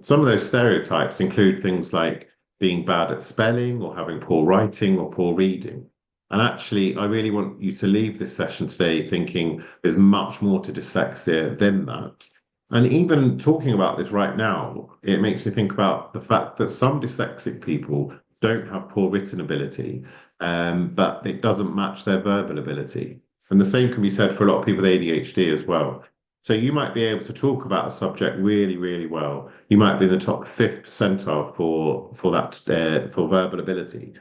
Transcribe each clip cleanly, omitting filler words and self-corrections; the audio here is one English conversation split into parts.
Some of those stereotypes include things like being bad at spelling or having poor writing or poor reading. And actually, I really want you to leave this session today thinking there's much more to dyslexia than that. And even talking about this right now, it makes me think about the fact that some dyslexic people don't have poor written ability, but it doesn't match their verbal ability. And the same can be said for a lot of people with ADHD as well. So you might be able to talk about a subject really, really well. You might be in the top fifth percentile for that for verbal ability.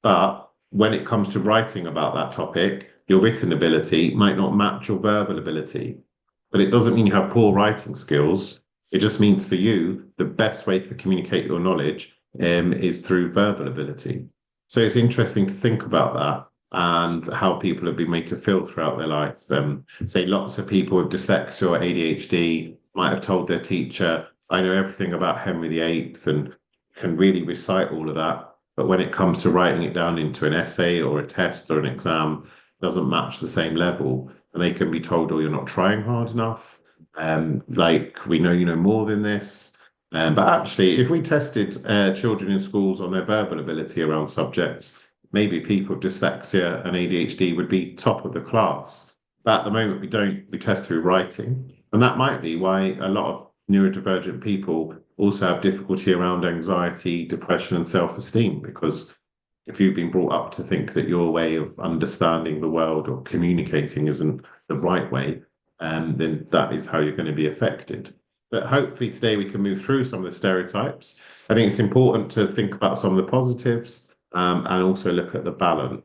But when it comes to writing about that topic, your written ability might not match your verbal ability. But it doesn't mean you have poor writing skills. It just means for you, the best way to communicate your knowledge is through verbal ability. So it's interesting to think about that and how people have been made to feel throughout their life. Say lots of people with dyslexia or ADHD might have told their teacher, I know everything about Henry VIII and can really recite all of that. But when it comes to writing it down into an essay or a test or an exam, it doesn't match the same level. And they can be told, oh, you're not trying hard enough. Like, we know you know more than this. But actually, if we tested children in schools on their verbal ability around subjects, maybe people with dyslexia and ADHD would be top of the class. But at the moment, we don't. We test through writing. And that might be why a lot of neurodivergent people also have difficulty around anxiety, depression, and self-esteem, because if you've been brought up to think that your way of understanding the world or communicating isn't the right way, then that is how you're going to be affected. But hopefully today we can move through some of the stereotypes. I think it's important to think about some of the positives and also look at the balance.